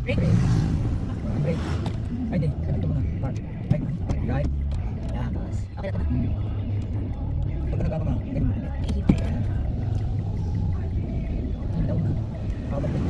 Brake. Brake. Ay, di. Ito muna. Park. Right. Right. Yan. Okay na ito na. Pag nagkama ka, ganun mo. Ihintay na. Binitaw na. Habang brake.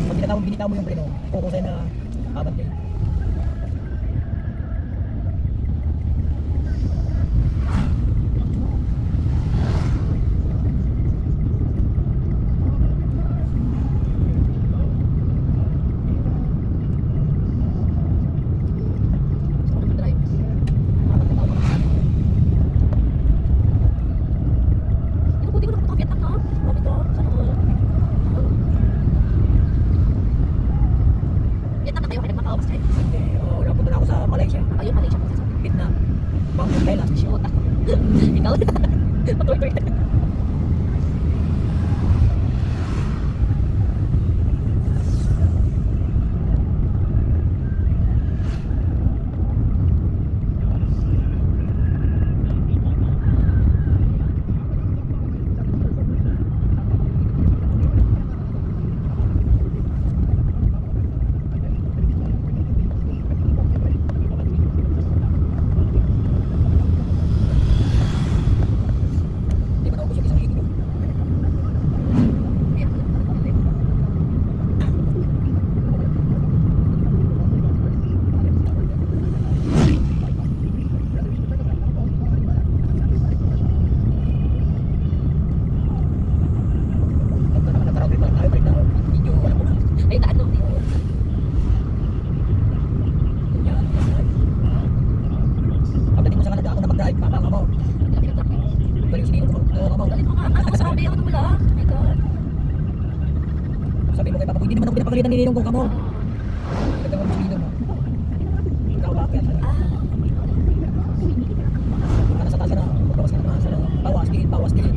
Pag binitaw mo yung preno, kukusay na habang brake. Sabi mo kay Papa, hindi naman ako pinapagalitan ni Ninong kung kamo. Nagtawag mo si Ninong mo. Ikaw bakit? Nasa taas ka na. Bawas ka na. Bawas din. Bawas din.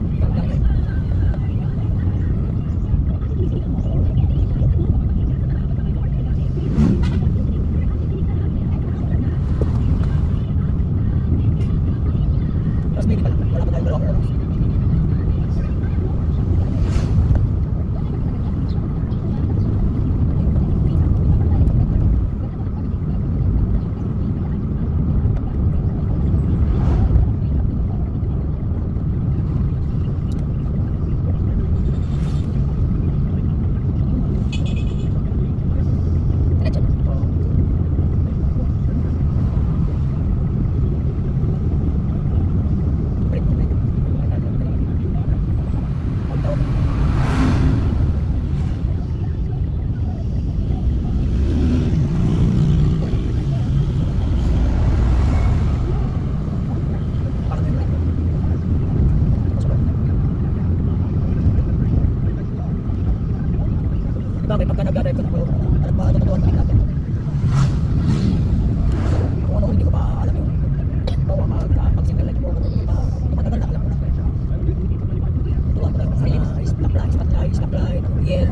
Tapos may di pala. Wala pa tayong dalawang oras. Bakit pagka nag-drive ka na po, alam ba totoo din natin? Kung ano hindi ko pa alam yun. Bawa pag-signal light mo, matagal na alam mo na. Ito ako lang, stop light, yell.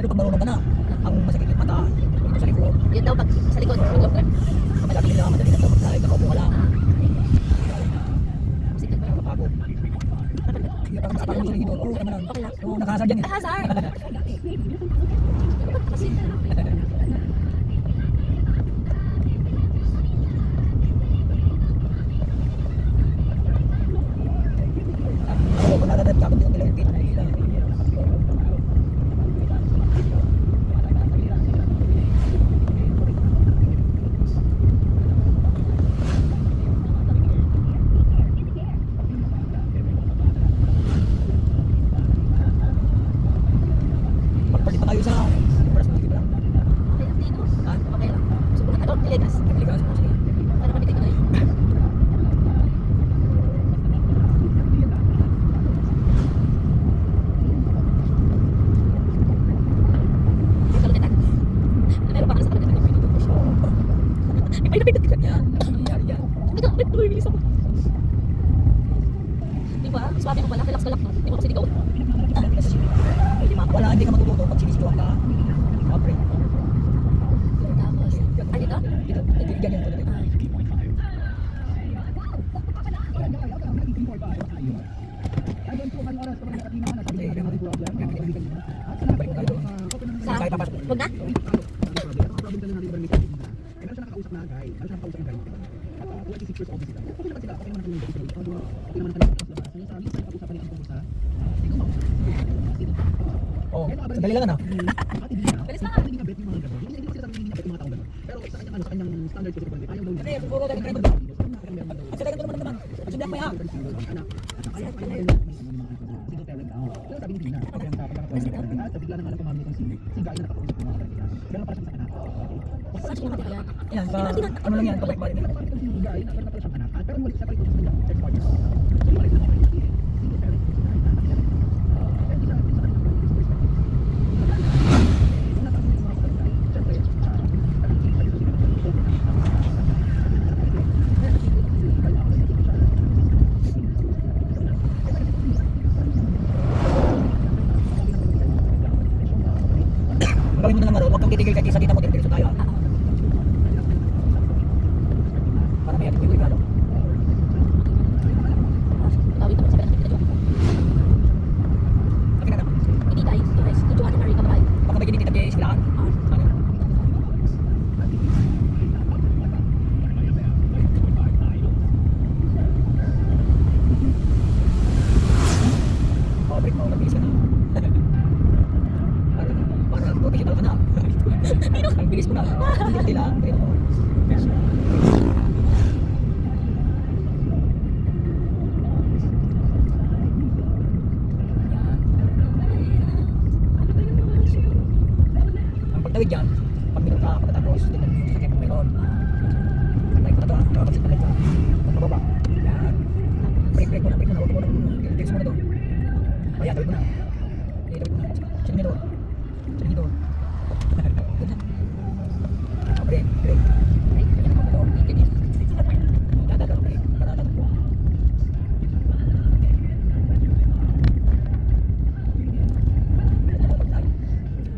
Pero pag marunong ka na, ang masakit yung mata, ito sa likod. Yun daw pag sa likod, mag-lock ka. Sabi nila, madali na ito mag-drive, nakaupo ka lang. Sige ba? Nakapagod. Hindi pa kami sa dito. Oo, tama lang. Okay lang. Oo, nakahasar dyan eh. Hazard! Kasi, Oo, kung nakadrive ka, hindi ko nila yung kita nila. Magpalit pa tayo sa oras mo, hindi pa lang. Swabe mo pala, relax ka lang. Hindi mo kasi ligaw. Wala, hindi ka matututo pag sinisigawan ka. Siyempre. Tapos, ay dito? Dito, ganyan po dito. Sa, Kahit papasok. wag na? Oh, sandali lang ano. Bilis na nga. Kasi siguro dahil kayo kasi dahil naman naman. Sundak mo yan. Saan siya naman yan? Yan, sa ano lang yan, pabalik-balik lang. Gawin mo na lang ano, huwag kang titigil kahit sa kita mo, diretso tayo. Para may ating regalo. Tawid naman sa pera. Akin na na. Hindi guys, guys. Tujuan na rin ka mahal. Baka may ginititag kayo silaan. Ano? Oh, break mo, mabilis ka na. Para professional ka na. Ang bilis mo na. Hindi ka tila. Break mo. Ang pagtawid dyan, pag minum ka pagkatapos, tingnan mo yung sasakyan mo mayroon. Pagtawid ko na ito, kapagsit na ito. Pagpababa. Yan. Break mo na, huwag mo na. Tilis mo na ito. O yan, tawid mo na. Tawid mo na. Sige nito. Sige nito. Break. Yan ako ito. Dadalo, break. Dadalo po.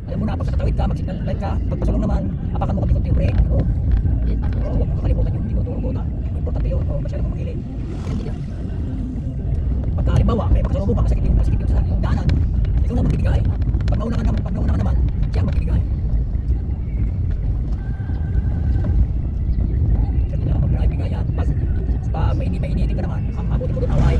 Alam mo na, pag nakatawid ka, mag-signal light ka, pagpasulong naman, apakan mo kami konti yung brake. Ano? Oo, huwag mo kalimutan yung tinuturo na. Importante yun, o masyado mong mahilig. Pagka halimbawa, may pagkasalubong ka, masakit yung sa yung daanan, ikaw na magbibigay. Pag nauna ka naman, siya ang magbibigay. Kasi na kapag naibigay yan, pag mainit ka naman, ang mabuti mo doon away.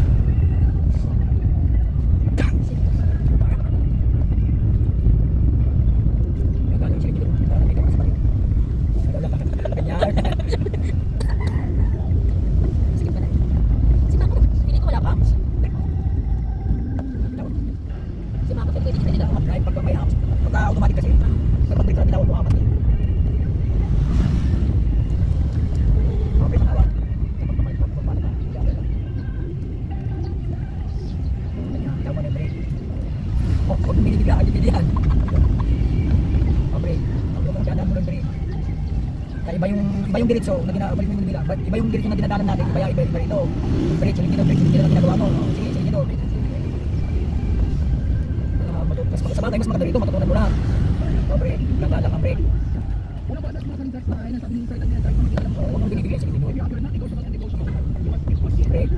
Iba yung diretso na ginagawa mo nila. Iba yung diretso na dinadaanan natin. Iba ito. Diretso lang ginagawa mo. Sige dito. Mas sa bagay, mas maganda dito. Matutunan mo lang. Break. Nagdala ka, break. Huwag mong binibigay. Sige dito. Break.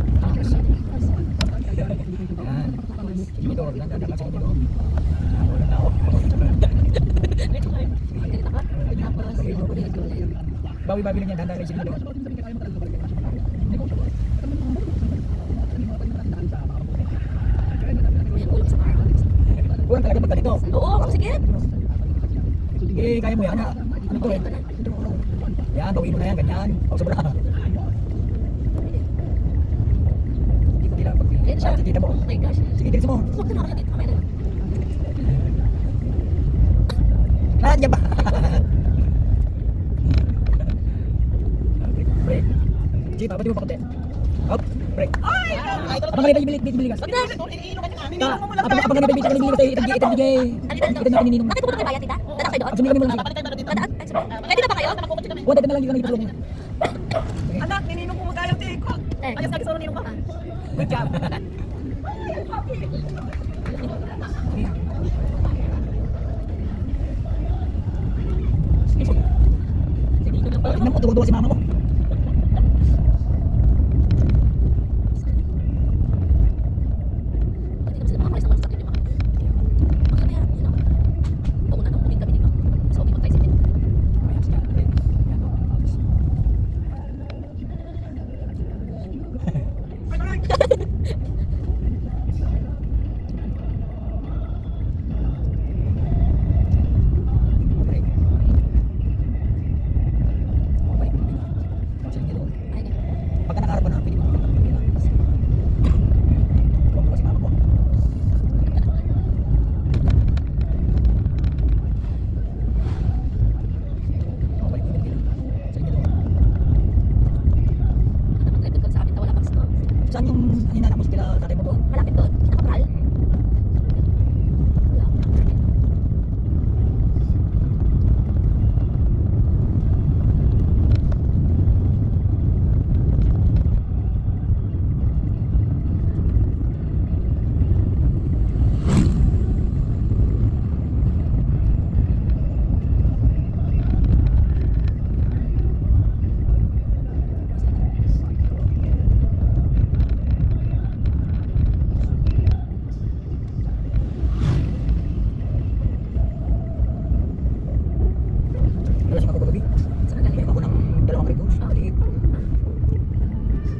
Yan. Sige dito. Nagdala ka. Sige dito. Bawi-bawi lang yan, dahan-dahan rin sila. Kurang talaga pagka dito. Oo, sige. Eh, kaya mo yan ha. Ano to eh? Yan, bawiin mo na yan, ganyan. O, sobra. Dito nila pag titita mo. Oh my gosh. Sige, diretso mo. Huwag na nakakadit. Mamaya na lang. Nandiyan ba? Break. Sige, papati mo pa konti. Hop, break. Abang ganito yung biligas. Wag na. Abang ganito yung biligas ay itagbigay. Ito na kanininong. Bakit pumunta kayo bayad, tita? Dadaan kayo doon? Asumi kami lang. Dadaan? Ay, sige. Pwede na ba kayo? Wala, dito na lang yung ipatulong. Anak, nininong ko magayang tiko. Eh. Ayos na kisoro ninong ko. Ah. Good job. Tingnan mo, tuwag-tuwa si mama mo. Hindi naman sila makakalis ng walang sakit yung mga. Magkano yan, you know? Pauna nung uling kami dito. So, uling mag-tricycle. Ayan, sige. Ayan. Ayan, oh. Tapos. Okay. Balik mo na. Tapos sige doon. Ay, ganun. Pagka nakaharap ka na, pwede mo makita. Tuwag-tuwa si mama mo. Oh, balik mo din dito. Sige doon. Ano bang trip doon sa amin na wala pang snow? Saan yung hinanap mo sila tatay mo doon? Malapit doon. Nakapral. Wala. Wala siyang magagabi. Saan ang galing? Meron ako ng dalawang reviews. Maliit.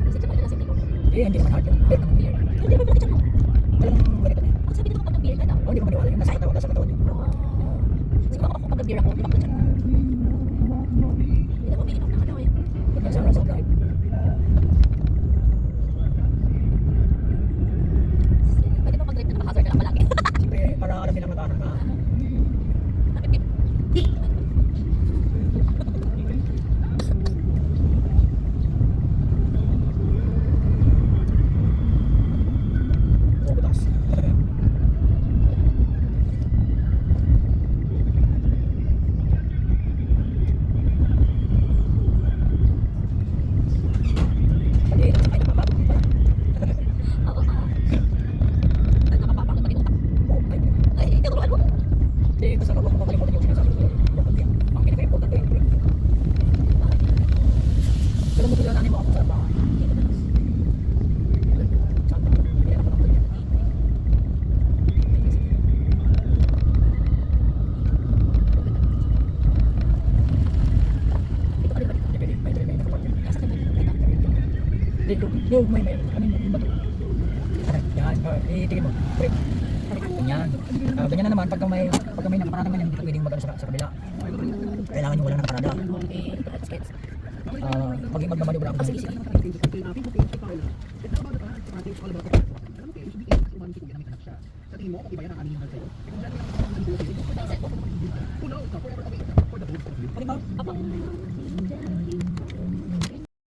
Kasi siya pa rin ang sipin ko. Eh, hindi naman hard yun. Meron ng beer. Hindi ba malaki siya mo? Walang ganito na. Ang sabi nito kapag nag-beer ka daw. Oh, hindi ko maniwala yun. Nasa katawan yun. Siguro ako pag nag-beer ako, lumakto siya. Hindi na umiinom na ano eh. Pagka sa drive. Pwede ba mag-drive na naka-hazard ka lang palagi? Siyempre, para alam nilang nag-aaral ka. Napipip. Oo, butas. Pati, nakasakay na papago. Oo nga. Nagkakapapang na utak. Oo, ay, Ay, tinuruan mo. eh, basta huwag mo makalimutan yung sinasabi ko. Bukod yan. Ang pinaka-importante yung break. Pero mo kilalanin mo ako sa bahay. Saan ba? Kaya naman ako yan. Dito ka rin ba dito? Hindi pwede. May nakapag yan. Nasa ka ba dito? Dito. Yung may. Ano yung bato? Yan. Itigil mo. Break. Ganyan. Ganyan na naman. Pagka may nakaparada ganyan, hindi ka pwedeng mag-ano sa kabila. Kailangan yung walang nakaparada. Okay. Let's get. Pag magmamanubra ako. Sige, sige. Pwede ba? Apo.